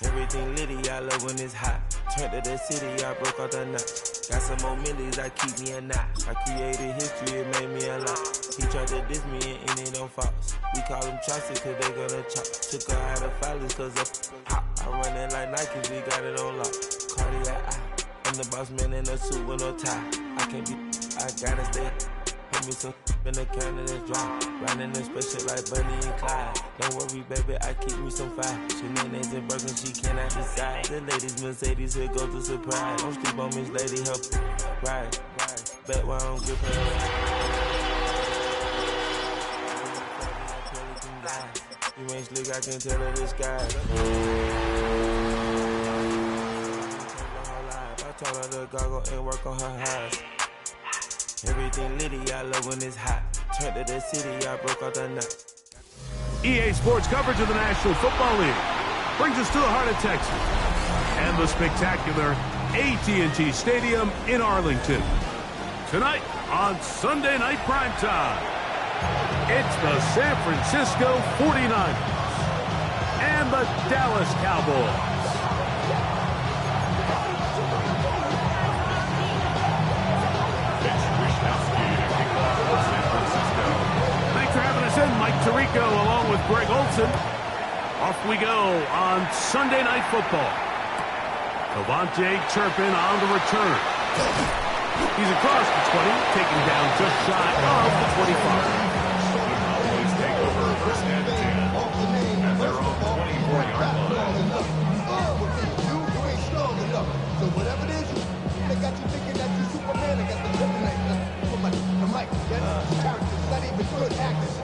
Everything litty, I love when it's hot. Turned to the city, I broke out the knot. Got some more millies, I keep me a knot. I created history, it made me a lot. He tried to diss me and it on Fox. We call them chopsticks cause they gonna chop. Took her out of filings cause of hot. I run it like Nike, we got it on lock. Cardiac eye. I'm the boss man in a suit with no tie. I can't be, I gotta stay. Put me some in the counter that's dry. Riding the special like Bunny and Clyde. Don't worry, baby, I keep me some fire. Shenanigans and Birkin, she cannot decide. The ladies Mercedes, here goes the surprise. Don't sleep on Miss Lady, help ride. Bet why I don't grip her. You ain't slick, I can tell her this guy. I told her to goggle and work on her eyes. Everything litty, I love when it's hot. Turned to the city, I broke out the knot. EA Sports coverage of the National Football League brings us to the heart of Texas and the spectacular AT&T Stadium in Arlington. Tonight on Sunday Night Primetime, it's the San Francisco 49ers and the Dallas Cowboys. Mike Tirico along with Greg Olson. Off we go on Sunday Night Football. Cavante Turpin on the return. He's across the 20, taken down just shy of the 25. The Cowboys take over first and 10 at their own 24-yard line. You ain't strong enough. So whatever it is, they got you thinking that you're Superman. They got the kryptonite. The mic, that's character. Not even good actors.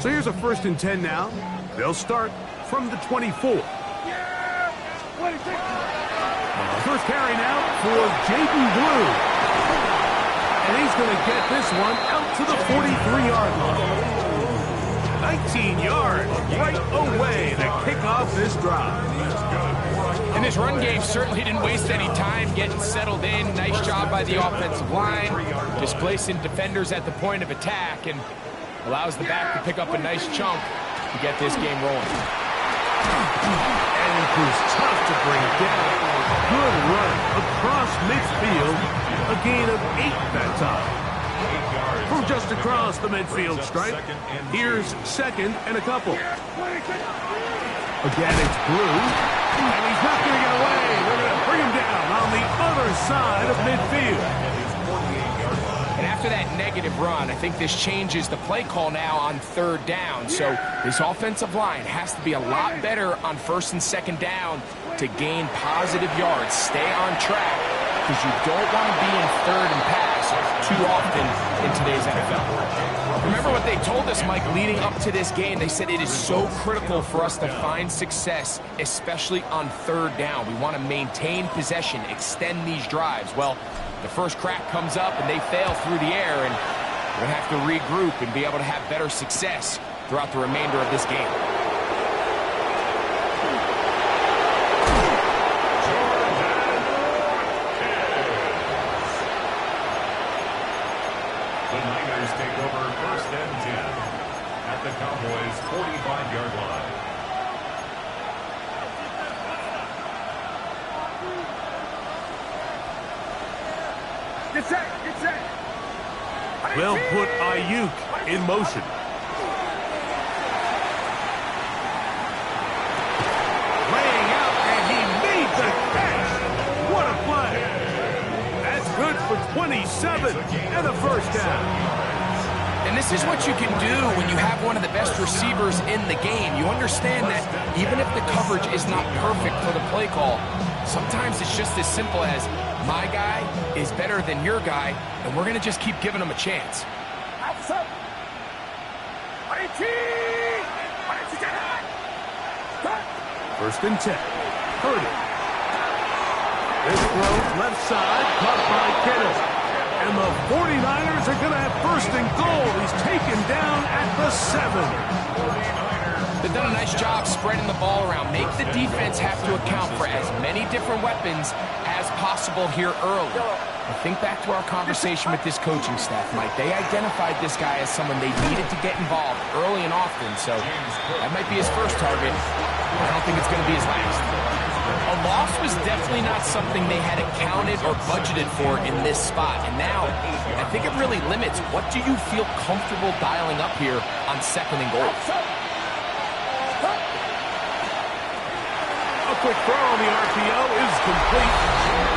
So here's a 1st and 10 now. They'll start from the 24. First carry now for Jaden Blue. And he's going to get this one out to the 43-yard line. 19 yards right away to kick off this drive. And this run game certainly didn't waste any time getting settled in. Nice job by the offensive line, displacing defenders at the point of attack, and allows the back to pick up a nice chunk to get this game rolling. And it was tough to bring down. Good run across midfield. A gain of 8 that time. From just across the midfield stripe, here's 2nd and a couple. Again, it's Blue. And he's not going to get away. They're going to bring him down on the other side of midfield. And after that negative run, I think this changes the play call now on 3rd down. So this offensive line has to be a lot better on 1st and 2nd down to gain positive yards. Stay on track because you don't want to be in 3rd and pass too often in today's NFL. Remember what they told us, Mike, leading up to this game. They said it is so critical for us to find success, especially on 3rd down. We want to maintain possession, extend these drives. Well, the first crack comes up and they fail through the air, and we're going to have to regroup and be able to have better success throughout the remainder of this game. The Niners take over 1st and 10 at the Cowboys' 45-yard line. Get set. They'll put Ayuk in motion. Laying out, and he made the catch. What a play. That's good for 27 and a 1st down. And this is what you can do when you have one of the best receivers in the game. You understand that even if the coverage is not perfect for the play call, sometimes it's just as simple as my guy is better than your guy, and we're going to just keep giving him a chance. First and 10. Purdy. This throw left side, caught by Kittle. And the 49ers are going to have 1st and goal. He's taken down at the 7. They've done a nice job spreading the ball around. Make the defense have to account for as many different weapons as possible here early. I think back to our conversation with this coaching staff, Mike. They identified this guy as someone they needed to get involved early and often, so that might be his first target. I don't think it's going to be his last. A loss was definitely not something they had accounted or budgeted for in this spot. And now, I think it really limits what do you feel comfortable dialing up here on 2nd and goal. A quick throw on the RPO is complete.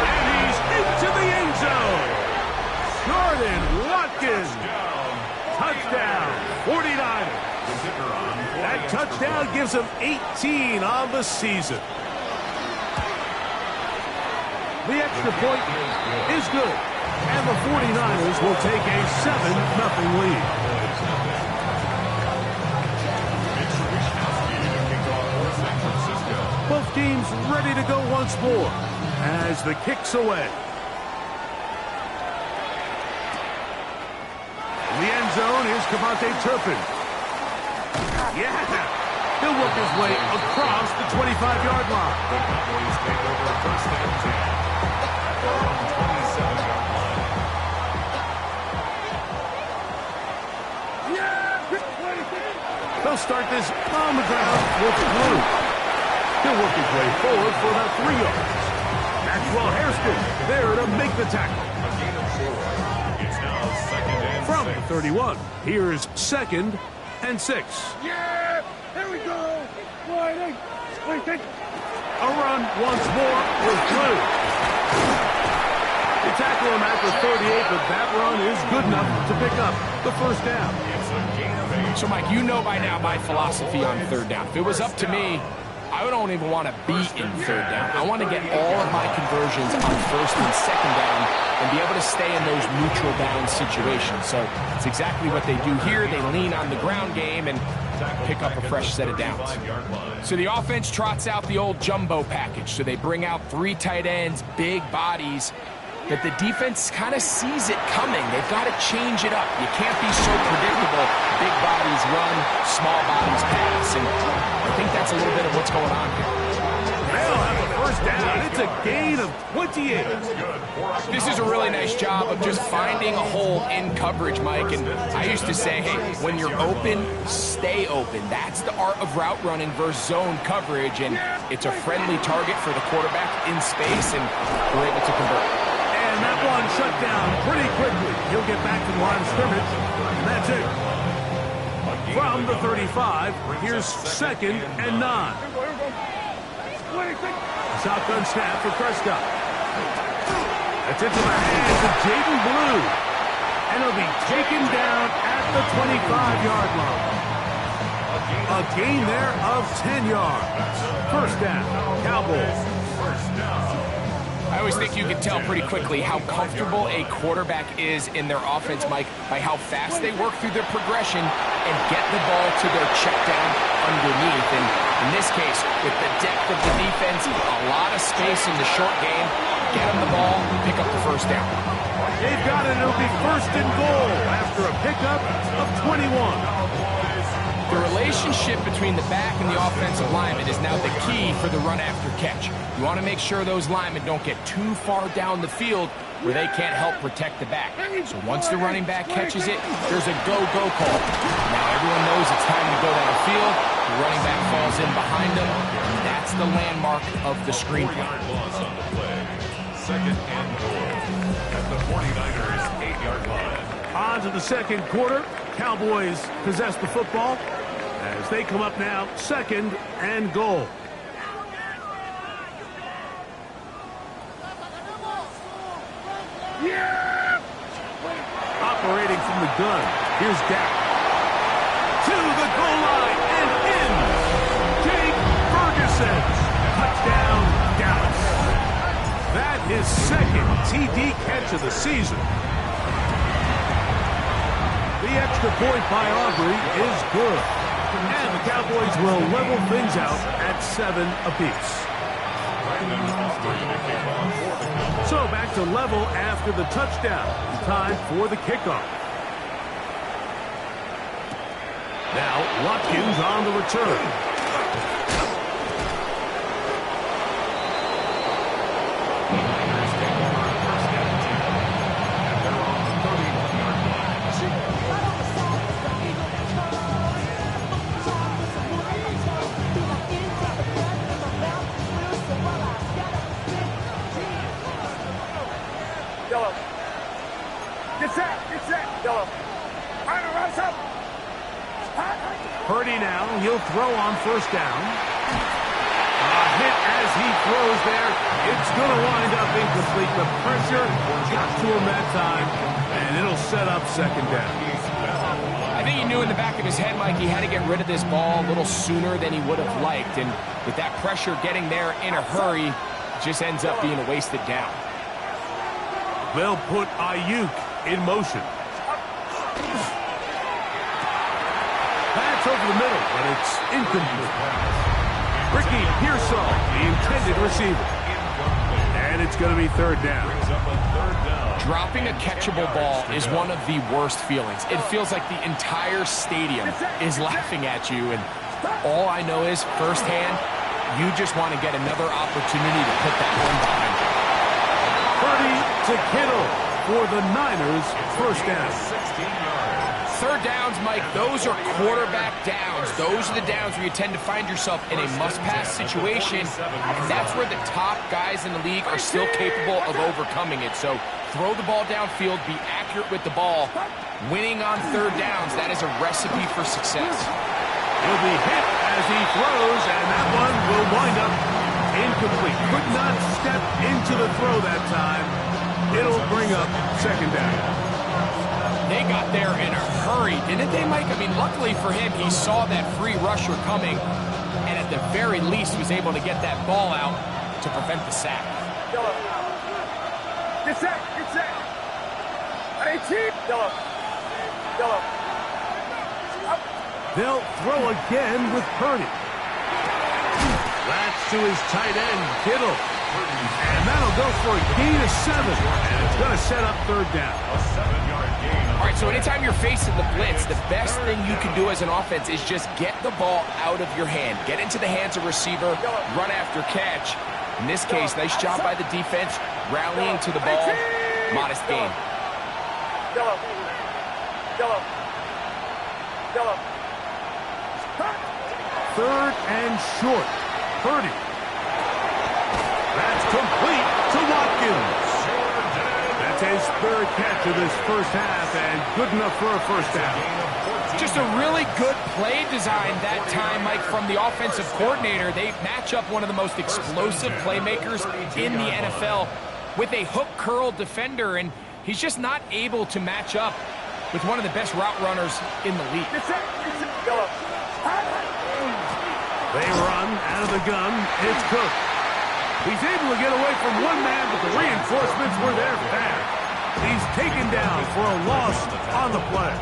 And he's into the end zone. Jordan Watkins. Touchdown, 49ers. That touchdown gives him 18 on the season. The extra point is good. And the 49ers will take a 7-0 lead. Both teams ready to go once more as the kick's away. In the end zone is Cavante Turpin. Yeah! He'll work his way across the 25-yard line. The Cowboys take over 1st and 10. At their own 27-yard line. They'll start this on the ground with Blue. He'll work his way forward for about 3 yards. Maxwell Hairston there to make the tackle. A gain of 4. It's now 2nd and 6. From the 31, here's 2nd and 6. Yeah! There we go! A run once more with Blue. They tackle him at the 38, but that run is good enough to pick up the 1st down. It's a gain of 8. So, Mike, you know by now my philosophy on 3rd down. If it was up to me, I don't even want to be in 3rd down. I want to get all of my conversions on 1st and 2nd down and be able to stay in those neutral down situations. So it's exactly what they do here. They lean on the ground game and pick up a fresh set of downs. So the offense trots out the old jumbo package. So they bring out 3 tight ends, big bodies, but the defense kind of sees it coming. They've got to change it up. You can't be so predictable. Big bodies run, small bodies pass, and I think that's a little bit of what's going on here. They'll have a 1st down. It's a gain of 28. This is a really nice job of just finding a hole in coverage, Mike. And I used to say, hey, when you're open, stay open. That's the art of route running versus zone coverage. And it's a friendly target for the quarterback in space, and we're able to convert. And that one shut down pretty quickly. He'll get back to the line of scrimmage, and that's it. From the 35, here's 2nd and 9. Shotgun snap for Prescott. That's into the hands of Jaden Blue. And he'll be taken down at the 25-yard line. A gain there of 10 yards. 1st down, Cowboys. I always think you can tell pretty quickly how comfortable a quarterback is in their offense, Mike, by how fast they work through their progression and get the ball to their check down underneath. And in this case, with the depth of the defense, a lot of space in the short game, get them the ball, pick up the 1st down. They've got it. It'll be 1st and goal after a pickup of 21. The relationship between the back and the offensive lineman is now the key for the run after catch. You want to make sure those linemen don't get too far down the field where they can't help protect the back. So once the running back catches it, there's a go-go call. Now everyone knows it's time to go downfield. The running back falls in behind them. And that's the landmark of the screen play. 2nd and goal at the 49ers 8-yard line. On to the 2nd quarter. Cowboys possess the football as they come up now 2nd and goal. Yeah! Operating from the gun, here's Dak. To the goal line and in. Jake Ferguson. Touchdown, Dallas. That is 2nd TD catch of the season. The extra point by Aubrey is good. And the Cowboys will level things out at 7 apiece. So back to level after the touchdown. Time for the kickoff. Now Watkins on the return. now. He'll throw on first down. A hit as he throws there. It's going to wind up incomplete. The pressure got to him that time, and it'll set up second down. I think he knew in the back of his head, Mike, he had to get rid of this ball a little sooner than he would have liked. And with that pressure getting there in a hurry, it just ends up being a wasted down. They'll put Ayuk in motion. Pass over the middle, but it's incomplete. Ricky Pearsall, the intended receiver. And it's going to be third down. Dropping a catchable ball is one of the worst feelings. It feels like the entire stadium is laughing at you, and all I know is firsthand, you just want to get another opportunity to put that one behind you. Purdy to Kittle for the Niners, first down. Third downs, Mike, those are quarterback downs. Those are the downs where you tend to find yourself in a must-pass situation, and that's where the top guys in the league are still capable of overcoming it. So throw the ball downfield, be accurate with the ball. Winning on third downs, that is a recipe for success. He'll be hit as he throws, and that one will wind up incomplete. Could not step into the throw that time. It'll bring up second down. They got there in a hurry, didn't they, Mike? I mean, luckily for him, he saw that free rusher coming, and at the very least was able to get that ball out to prevent the sack. Get set! Get set! 18! They'll throw again with Purdy. That's to his tight end, Kittle. And that'll go for a gain of 7. And it's going to set up third down. A 7-yard gain. All right, so anytime you're facing the blitz, the best thing you can do as an offense is just get the ball out of your hand. Get into the hands of receiver, run after catch. In this case, nice job by the defense, rallying to the ball. Modest gain. Third and short. Purdy. That's complete to Watkins. That's his third catch of this first half, and good enough for a first down. Just a really good play design that time, Mike, from the offensive coordinator. They match up one of the most explosive playmakers in the NFL with a hook curl defender, and he's just not able to match up with one of the best route runners in the league. They run out of the gun. It's Cook. He's able to get away from one man, but the reinforcements were there fast. He's taken down for a loss on the play.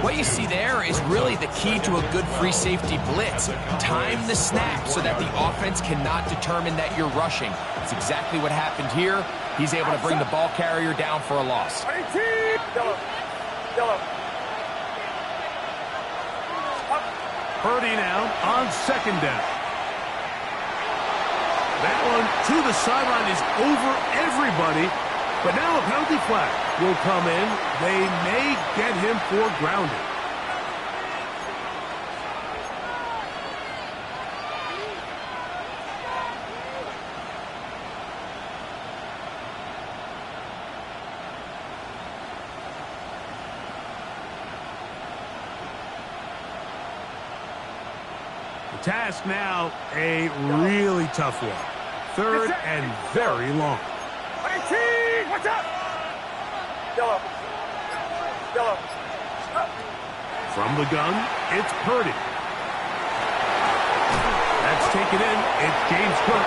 What you see there is really the key to a good free safety blitz. Time the snap so that the offense cannot determine that you're rushing. It's exactly what happened here. He's able to bring the ball carrier down for a loss. Purdy now on second down. That one to the sideline is over everybody. But now a penalty flag will come in. They may get him for grounding. The task now, a really tough one. Third and very long. 18! Watch out! From the gun, it's Purdy. That's taken in. It's James Cook.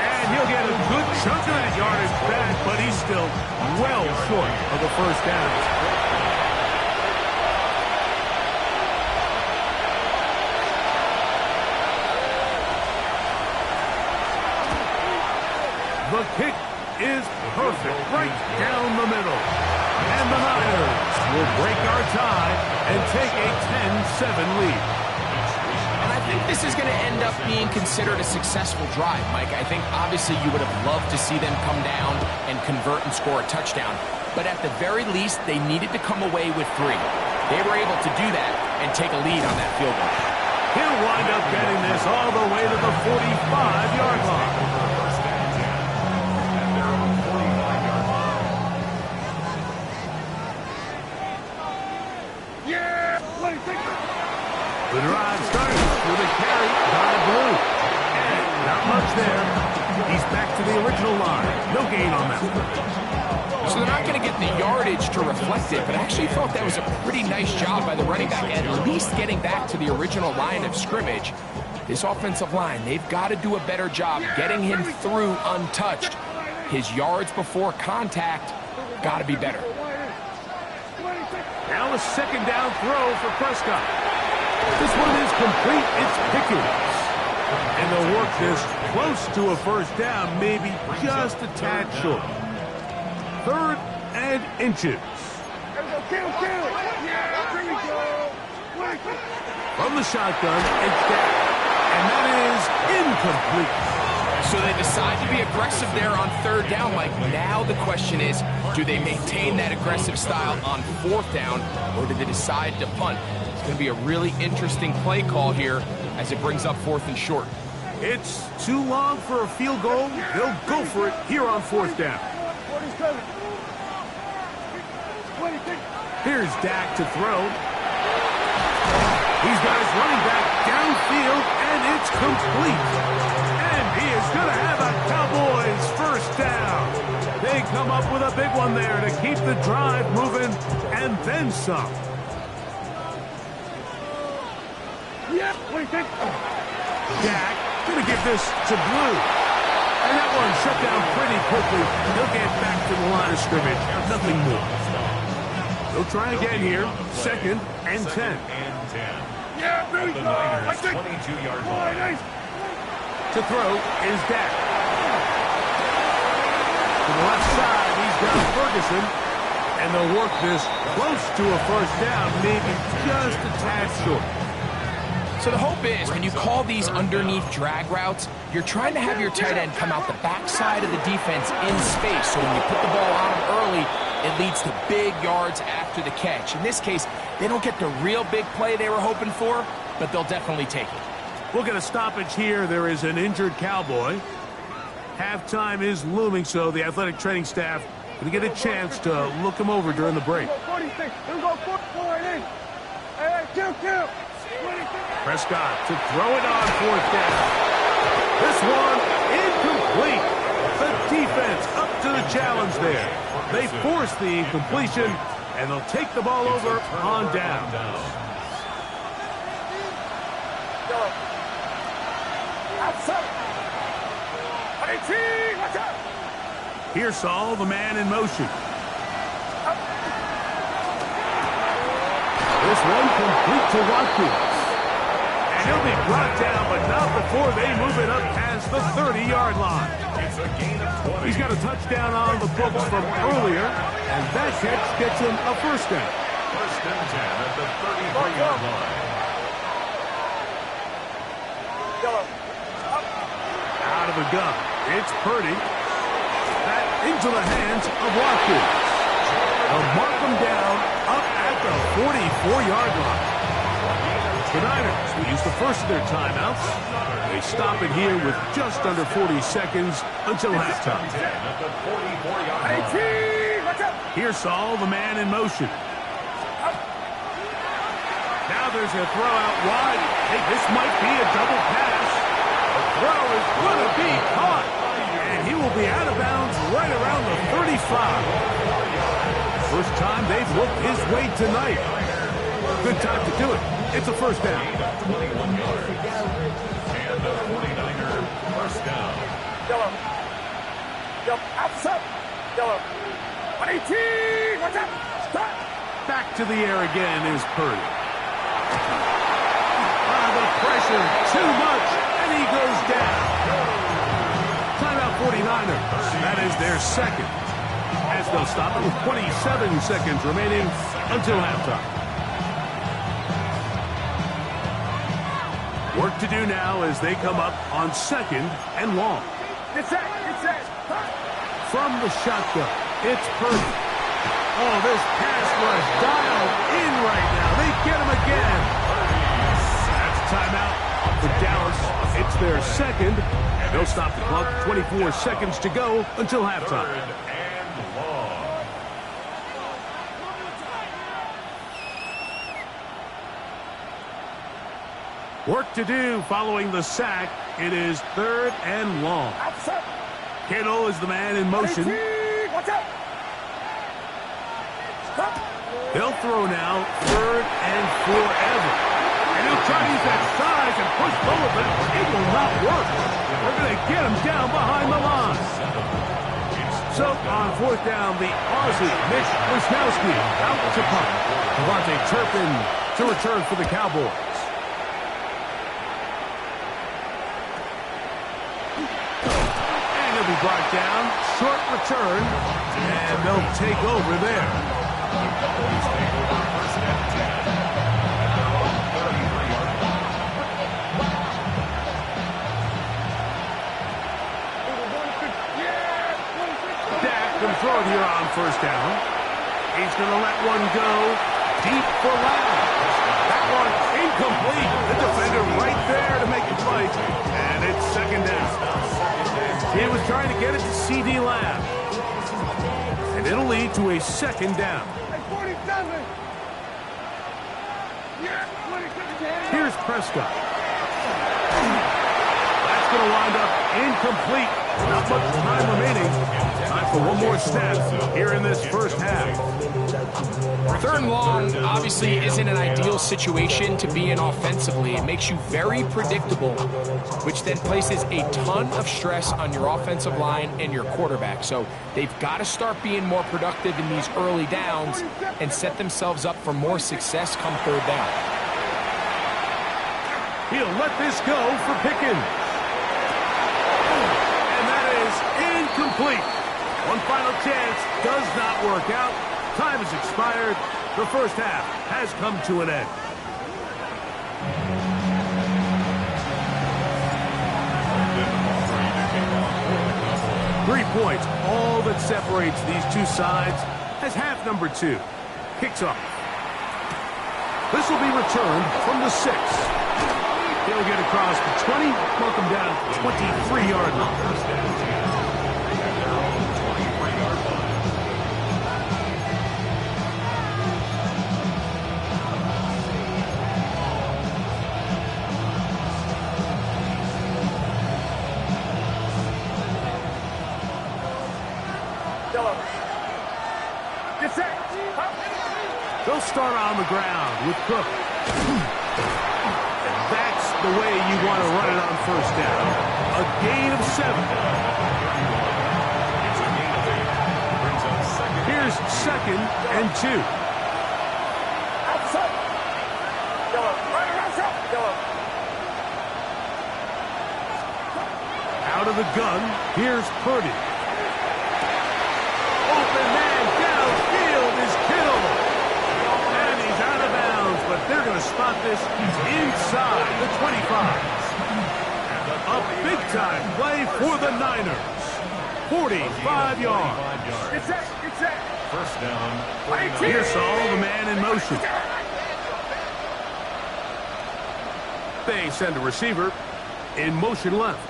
And he'll get a good chunk of that yardage back, but he's still well short of the first down. The kick is perfect, right down the middle. And the Niners will break our tie and take a 10-7 lead. And I think this is going to end up being considered a successful drive, Mike. I think obviously you would have loved to see them come down and convert and score a touchdown. But at the very least, they needed to come away with 3. They were able to do that and take a lead on that field goal. He'll wind up getting this all the way to the 45-yard line. The drive drive started with a carry by Blue. And not much there. He's back to the original line. No gain on that one. So they're not going to get the yardage to reflect it, but I actually thought that was a pretty nice job by the running back, at least getting back to the original line of scrimmage. This offensive line, they've got to do a better job getting him through untouched. His yards before contact got to be better. Now a second down throw for Prescott. This one is complete. It's Pickens. And they'll work this close to a first down, maybe just a tad short. 3rd and inches. From the shotgun, it's down. And that is incomplete. So they decide to be aggressive there on 3rd down, Mike. Now the question is, do they maintain that aggressive style on 4th down, or do they decide to punt? It's going to be a really interesting play call here as it brings up 4th and short. It's too long for a field goal. They'll go for it here on 4th down. Here's Dak to throw. He's got his running back downfield, and it's complete. And he is going to have a Cowboys first down. They come up with a big one there to keep the drive moving, and then some. Yeah, what do you think? Dak going to give this to Blue. And that one shut down pretty quickly. He'll get back to the line of scrimmage. Nothing more. They'll try again here. 2nd and 10. Yeah, Billy, The Niners' 22-yard line. To throw is Dak. To the left side, he's got Ferguson. And they'll work this close to a first down, maybe just a tad short. So the hope is, when you call these underneath drag routes, you're trying to have your tight end come out the backside of the defense in space. So when you put the ball on him early, it leads to big yards after the catch. In this case, they don't get the real big play they were hoping for, but they'll definitely take it. We'll get a stoppage here. There is an injured Cowboy. Halftime is looming, so the athletic training staff going to get a chance to look him over during the break. Prescott to throw it on 4th down. This one incomplete. The defense up to the challenge there. They force the incompletion, and they'll take the ball over on down. Pearsall, the man in motion. This one complete to Watkins. And he'll be brought down, but not before they move it up past the 30-yard line. It's a gain of 20. He's got a touchdown on the books from earlier, and that catch gets him a first down. 1st and 10 at the 33-yard line. Out of the gun, it's Purdy. That into the hands of Watkins. They'll mark him down up at the 44-yard line. The Niners will use the first of their timeouts. They stop it here with just under 40 seconds until halftime. At the 44-yard line. Pearsall, the man in motion. Now there's a throw out wide. Hey, this might be a double pass. The throw is going to be caught. And he will be out of bounds right around the 35. First time they've looked his way tonight. Good time to do it. It's a first down. 21 yards. And the 49er first down. Back to the air again is Purdy. The pressure, too much, and he goes down. Timeout 49ers. That is their second. As they'll stop it with 27 seconds remaining until halftime. Work to do now as they come up on 2nd and long. From the shotgun, it's Purdy. Oh, this pass rush dialed in right now. They get him again. That's a timeout for Dallas. It's their second. They'll stop the clock. 24 seconds to go until halftime. 3rd and long. Work to do following the sack. It is 3rd and long. Kittle is the man in motion. He'll throw now 3rd and forever. And he'll try to use that size and push forward, but it will not work. They're going to get him down behind the line. So on 4th down, the Aussie, Mitch Wisnowski, out to punt. Devontae Turpin to return for the Cowboys. And he'll be brought down. Short return. And they'll take over there. Going to throw it here on 1st down. He's going to let one go deep for Lamb. That one incomplete. The defender right there to make the play. And it's 2nd down. He was trying to get it to C.D. Lamb. And it'll lead to a 2nd down. Here's Prescott. That's going to wind up incomplete. Not much time remaining. Time for one more snap here in this 1st half. 3rd and long obviously isn't an ideal situation to be in offensively. It makes you very predictable, which then places a ton of stress on your offensive line and your quarterback. So they've got to start being more productive in these early downs and set themselves up for more success come 3rd down. He'll let this go for Pickens. And that is incomplete. One final chance does not work out. Time has expired. The 1st half has come to an end. Points, all that separates these two sides as half number 2 kicks off. This will be returned from the 6. He'll get across the 20, welcome down 23-yard line. They'll start on the ground with Cook. And that's the way you want to run it on 1st down. A gain of 7. Here's 2nd and 2. Out of the gun, here's Purdy. Open man downfield is Kittle. And he's out of bounds, but they're going to spot this inside the 25. A big-time play for the Niners. 45 yards. It's set. 1st down. Here's Saul, the man in motion. They send a receiver in motion left.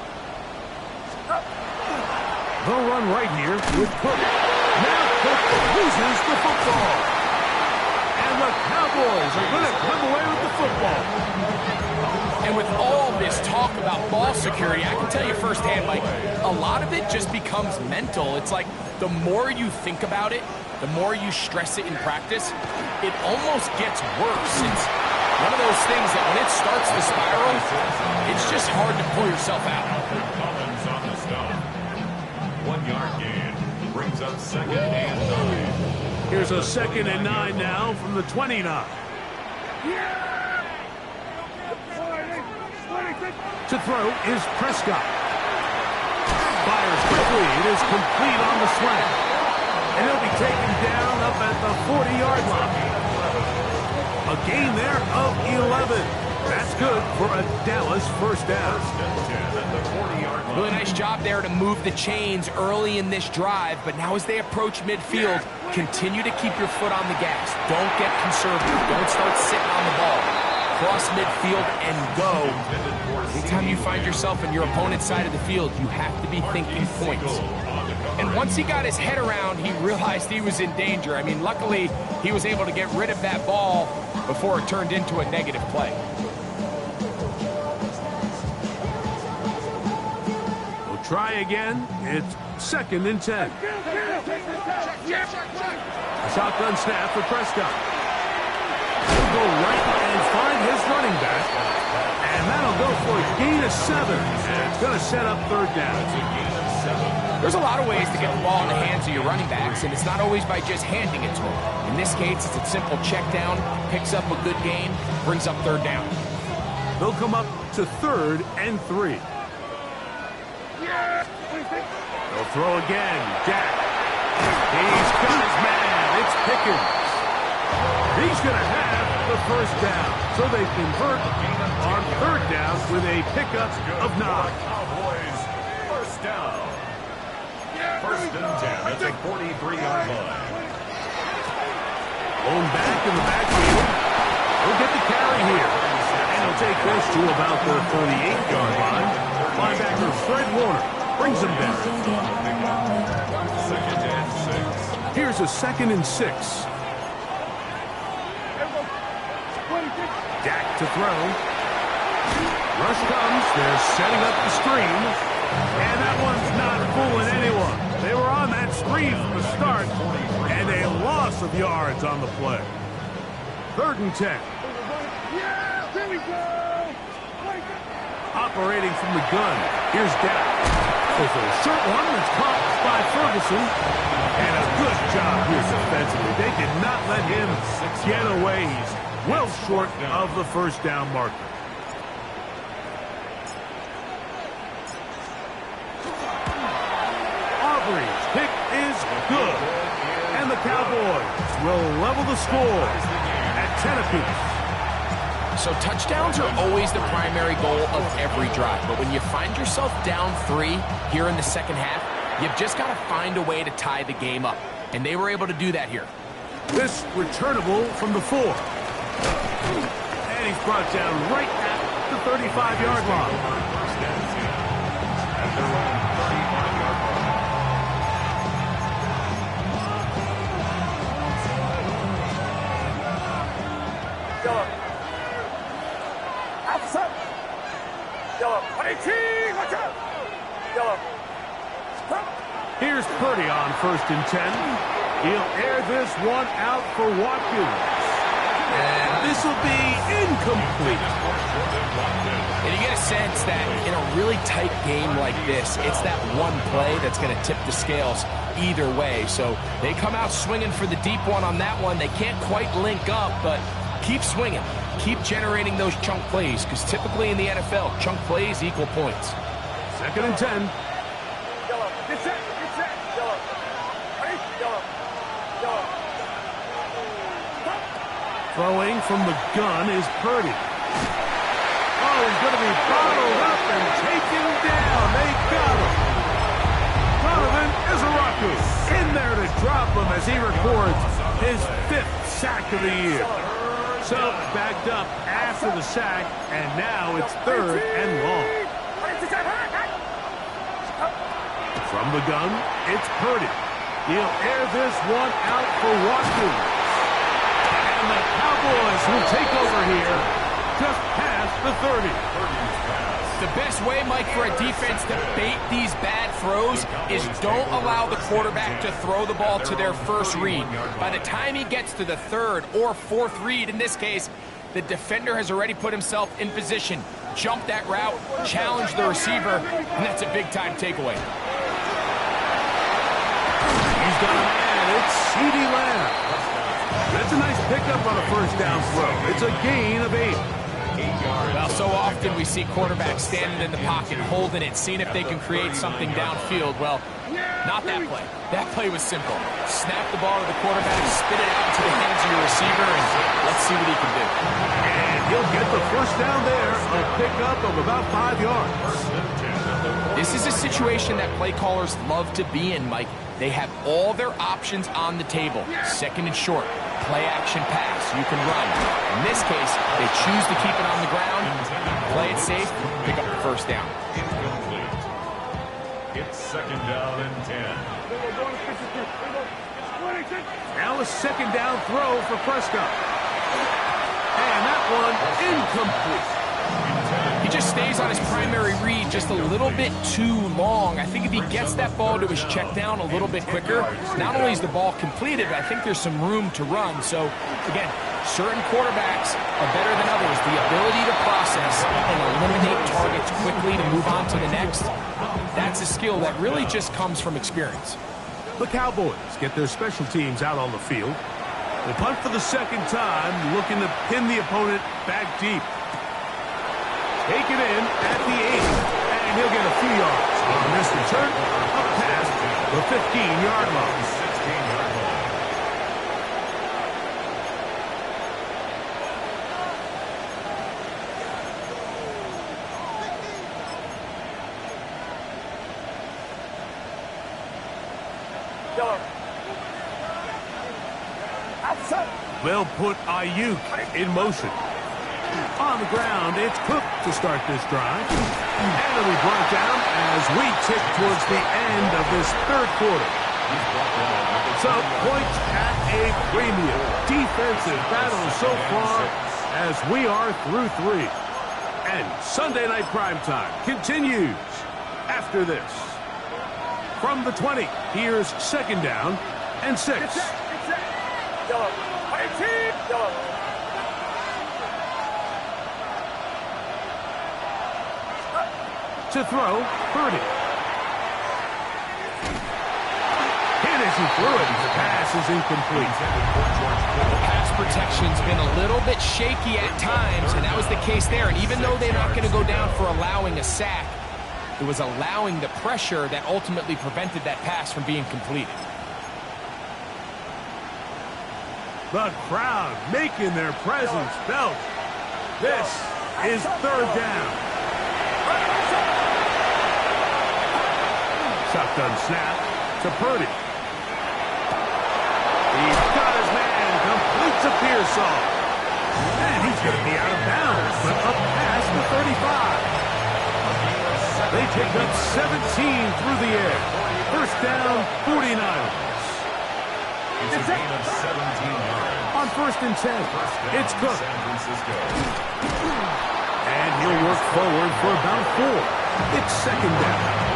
They'll run right here with Cook. Now Cook loses the football. And the Cowboys are going to come away with the football. And with all this talk about ball security, I can tell you firsthand, Mike, a lot of it just becomes mental. It's like the more you think about it, the more you stress it in practice, it almost gets worse. It's one of those things that when it starts to spiral, it's just hard to pull yourself out. Collins on the stop. 1 yard gain brings up 2nd and 9. Here's a 2nd and 9 now from the 29. To throw is Prescott. Fires quickly. It is complete on the slant. And he'll be taken down up at the 40-yard line. A gain there of 11. That's good for a Dallas 1st down. Really nice job there to move the chains early in this drive, but now as they approach midfield, continue to keep your foot on the gas. Don't get conservative. Don't start sitting on the ball. Cross midfield and go. Anytime you find yourself in your opponent's side of the field, you have to be thinking points. And once he got his head around, he realized he was in danger. I mean, luckily, he was able to get rid of that ball before it turned into a negative play. try again. It's 2nd and 10. A shotgun snap for Prescott. He'll go right and find his running back. And that'll go for a gain of 7. And it's going to set up 3rd down. There's a lot of ways to get the ball in the hands of your running backs, and it's not always by just handing it to them. In this case, it's a simple check down, picks up a good gain, brings up 3rd down. They'll come up to 3rd and 3. They'll throw again. Jack. He's got his man. It's Pickens. He's going to have the 1st down. So they convert on 3rd down with a pickup of 9. Cowboys, 1st down. 1st and 10 at the 43-yard line. Going back in the backfield. He'll get the carry here. And he'll take this to about the 38-yard line. Linebacker Fred Warner brings him down. 2nd and 6. Here's a 2nd and 6. Dak to throw. Rush comes. They're setting up the screen. And that one's not fooling anyone. They were on that screen from the start. And a loss of yards on the play. 3rd and 10. Operating from the gun. Here's Dak. There's a short one that's caught by Ferguson. And a good job here defensively. They did not let him get away. He's well short of the 1st down marker. Aubrey's pick is good. And the Cowboys will level the score at 10 apiece. So touchdowns are always the primary goal of every drive. But when you find yourself down 3 here in the 2nd half, you've just got to find a way to tie the game up. And they were able to do that here. This returnable from the 4. And he's brought down right at the 35-yard line. At their own 35-yard line. Here's Purdy on 1st and 10. He'll air this one out for Watkins. And this will be incomplete. And you get a sense that in a really tight game like this, it's that one play that's going to tip the scales either way. So they come out swinging for the deep one on that one. They can't quite link up, but keep swinging. Keep generating those chunk plays, because typically in the NFL, chunk plays equal points. 2nd and 10. Throwing from the gun is Purdy. Oh, he's going to be bottled up and taken down. They got him. Donovan Izaraku in there to drop him as he records his 5th sack of the year. So backed up after the sack, and now it's 3rd and long. From the gun, it's Purdy. He'll air this one out for Watkins. And the Cowboys will take over here just past the 30. The best way, Mike, for a defense to bait these bad throws is don't allow the quarterback to throw the ball to their first read. By the time he gets to the 3rd or 4th read, in this case, the defender has already put himself in position, jump that route, challenge the receiver, and that's a big-time takeaway. He's got a man. It's CeeDee Lamb. That's a nice pickup on a 1st down throw. It's a gain of 8. Well, so often we see quarterbacks standing in the pocket, holding it, seeing if they can create something downfield. Well, not that play. That play was simple. Snap the ball to the quarterback, spit it out into the hands of your receiver, and let's see what he can do. And he'll get the 1st down there, a pickup of about 5 yards. This is a situation that play callers love to be in, Mike. They have all their options on the table. 2nd and short, play action pass, you can run. In this case, they choose to keep it on the ground, play it safe, pick up the 1st down. Incomplete. It's 2nd down and 10. Now a 2nd down throw for Prescott. And that one incomplete. He just stays on his primary read just a little bit too long. I think if he gets that ball to his check down a little bit quicker, not only is the ball completed, but I think there's some room to run. So, again, certain quarterbacks are better than others. The ability to process and eliminate targets quickly to move on to the next, that's a skill that really just comes from experience. The Cowboys get their special teams out on the field. They punt for the second time, looking to pin the opponent back deep. Take it in at the 8, and he'll get a few yards. On this return, up past the 15-yard line. They'll put Ayuk in motion. On the ground, it's Cook to start this drive. And it'll be brought down as we tick towards the end of this third quarter. So, points at a premium. Defensive battle so far as we are through 3. And Sunday Night Primetime continues after this. From the 20, here's second down and 6. To throw, Purdy. Hit as he threw it. The pass is incomplete. The pass protection's been a little bit shaky at times, and that was the case there. And even though they're not going to go down for allowing a sack, it was allowing the pressure that ultimately prevented that pass from being completed. The crowd making their presence felt. This is third down. Shotgun snap to Purdy. He's got his man, completes a Pearsall. And he's going to be out of bounds, but up past the 35. They pick up 17 through the air. First down, 49ers. It's a gain of 17 yards. On first and 10, it's Cook. And he'll work forward for about 4. It's second down.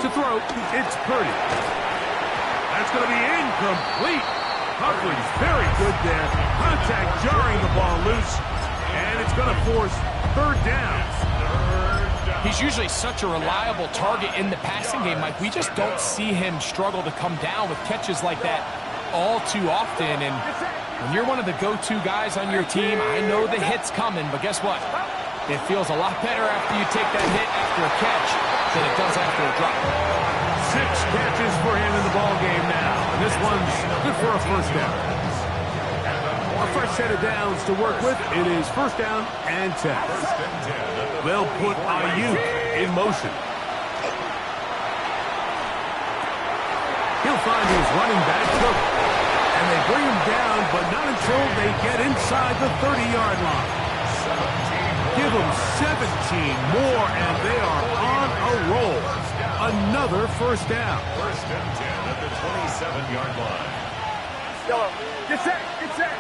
To throw, it's Purdy. That's going to be incomplete. Coverage very good there. Contact jarring the ball loose. And it's going to force third down. He's usually such a reliable target in the passing game, Mike. We just don't see him struggle to come down with catches like that all too often. And when you're one of the go-to guys on your team, I know the hit's coming, but guess what? It feels a lot better after you take that hit after a catch than it does after a drop. 6 catches for him in the ball game now. And this one's good for a first down. A fresh set of downs to work with. It is first down and 10. They'll put Ayuk in motion. He'll find his running back, Cook. And they bring him down, but not until they get inside the 30-yard line. Give them 17 more, and they are on a roll. Another first down. First and 10 at the 27-yard line. Get set, get set.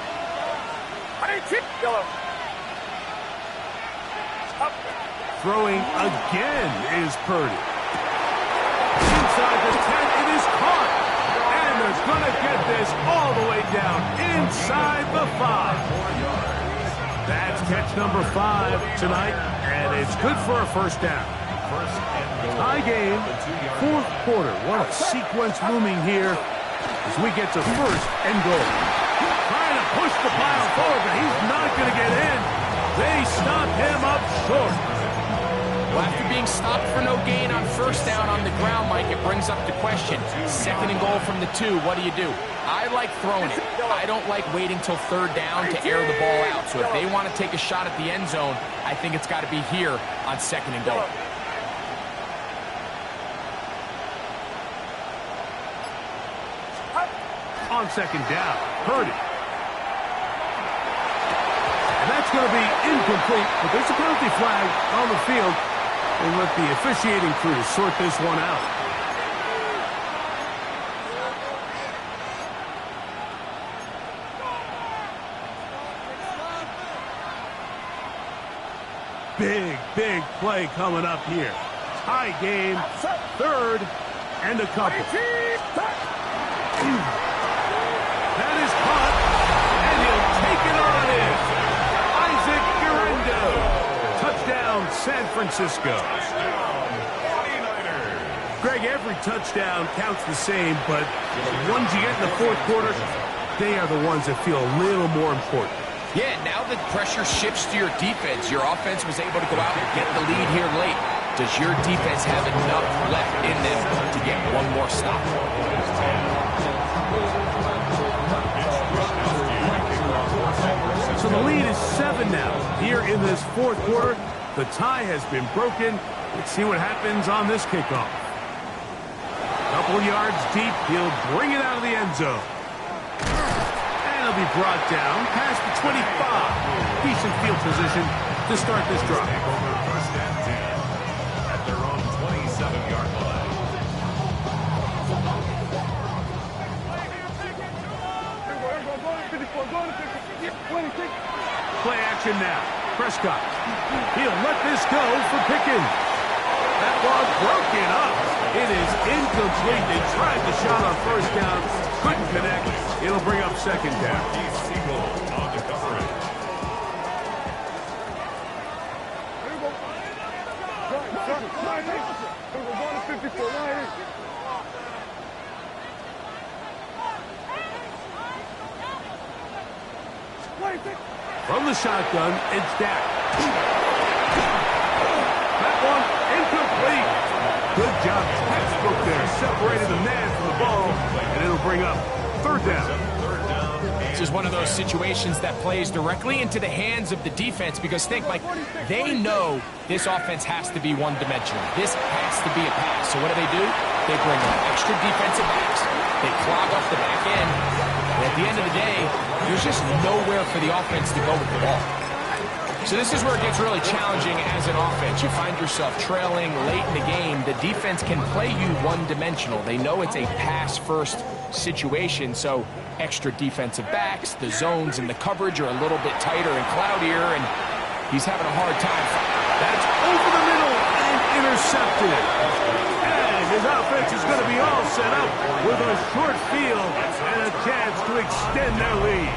Throwing again is Purdy. Inside the 10, it is caught. And they're going to get this all the way down inside the 5. That's catch number 5 tonight, and it's good for a first down. Tie game, fourth quarter. What a sequence looming here as we get to first and goal. Trying to push the pile forward, but he's not going to get in. They stop him up short. Well, after being stopped for no gain on first down on the ground, Mike, it brings up the question. Second and goal from the 2, what do? I like throwing it. I don't like waiting till third down to air the ball out. So if they want to take a shot at the end zone, I think it's got to be here on second and goal. On second down, Purdy. going to be incomplete, but there's a penalty flag on the field. We'll let the officiating crew sort this one out. Big play coming up here. Tie game, third and a couple. That is caught, and he'll take it on in. Isaac Guerrero. Touchdown, San Francisco. Greg, every touchdown counts the same, but the ones you get in the fourth quarter, they are the ones that feel a little more important. Yeah, now the pressure shifts to your defense. Your offense was able to go out and get the lead here late. Does your defense have enough left in them to get one more stop? So the lead is 7 now. Here in this fourth quarter, the tie has been broken. Let's see what happens on this kickoff. Couple yards deep, he'll bring it out of the end zone. He'll be brought down past the 25. Decent field position to start this drive. First and 10 at their own 27-yard line. Play action now. Prescott. He'll let this go for Pickens. That ball broken up. It is incomplete. They tried the shot on first down. Couldn't connect. It'll bring up second down. On the coverage. From the shotgun, it's Dak. That one incomplete. Good job, textbook there. Separated the man from the ball, and it'll bring up third down. This is one of those situations that plays directly into the hands of the defense because think, like, they know this offense has to be one-dimensional. This has to be a pass. So what do? They bring in extra defensive backs. They clog up the back end. And at the end of the day, there's just nowhere for the offense to go with the ball. So this is where it gets really challenging as an offense. You find yourself trailing late in the game. The defense can play you one-dimensional. They know it's a pass-first situation, so extra defensive backs, the zones and the coverage are a little bit tighter and cloudier, and he's having a hard time. That's over the middle and intercepted. And his offense is going to be all set up with a short field and a chance to extend their lead.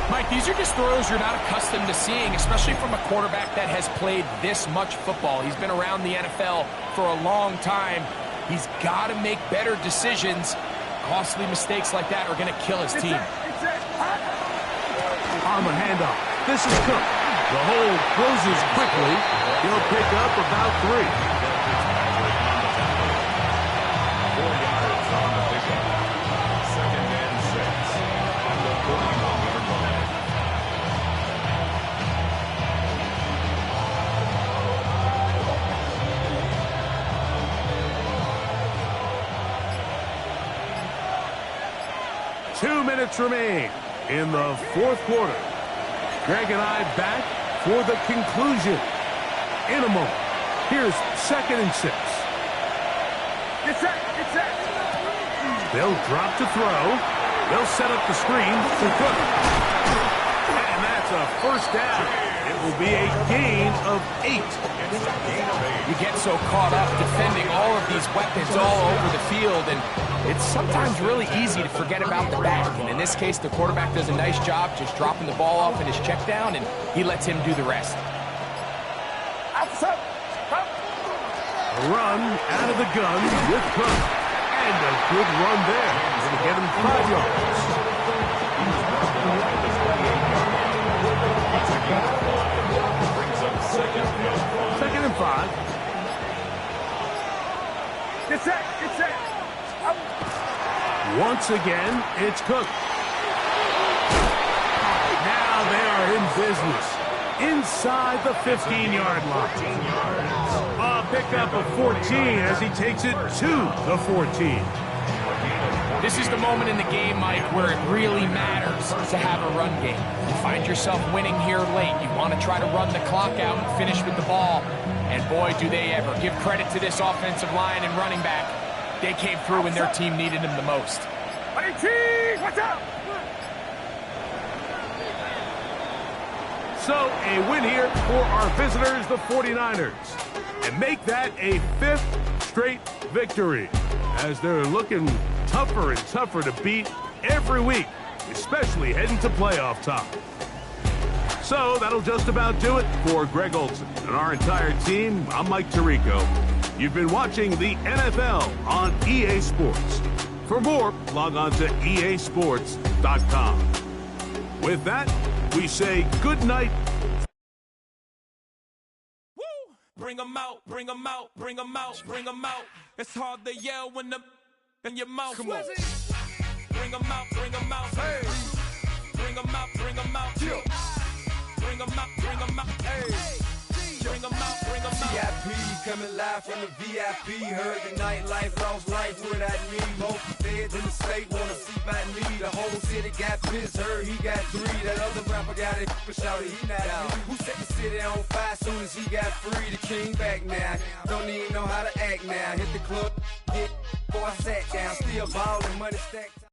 Mike, these are just throws you're not accustomed to seeing, especially from a quarterback that has played this much football. He's been around the NFL for a long time. He's got to make better decisions. Costly mistakes like that are going to kill his team. On the handoff, this is Cook. The hole closes quickly. He'll pick up about 3. 4 yards on the pickup. Second and 6 at the 41-yard line. Two minutes remain in the fourth quarter. Greg and I back for the conclusion in a moment. Here's 2nd and 6. Get set. They'll drop to throw. They'll set up the screen for Cook. And that's a first down. It will be a gain of 8. You get so caught up defending all of these weapons all over the field, and it's sometimes really easy to forget about the back. And in this case, the quarterback does a nice job just dropping the ball off in his check down, and he lets him do the rest. A run out of the gun with Cook. And a good run there. Going to get him 5 yards. Second and 5. Get set. Once again, it's Cook. Now they are in business. Inside the 15-yard line. A pickup of 14 as he takes it to the 14. This is the moment in the game, Mike, where it really matters to have a run game. You find yourself winning here late. You want to try to run the clock out and finish with the ball. And boy, do they ever. Give credit to this offensive line and running back. They came through when their team needed them the most. Watch out! So, a win here for our visitors, the 49ers. And make that a 5th straight victory, as they're looking tougher and tougher to beat every week, especially heading to playoff time. So that'll just about do it for Greg Olson and our entire team. I'm Mike Tirico. You've been watching the NFL on EA Sports. For more, log on to easports.com. With that, we say good night. Bring 'em out, bring 'em out, bring 'em out, bring 'em out. It's hard to yell when the in your mouth. Come on. Bring 'em out, bring 'em out. Hey. Bring 'em out, bring 'em out. Yeah. Bring 'em out, bring 'em out. Hey. Bring 'em out, bring 'em out. VIP coming live from the VIP. Heard the nightlife, lost life without me. Most feds in the state wanna see by me. The whole city got pissed, heard he got 3. That other rapper got it, but shouted he not out. Who set the city on fire soon as he got free? The king back now, don't even know how to act now. Hit the club, get before I sat down. Still ballin', money stacked.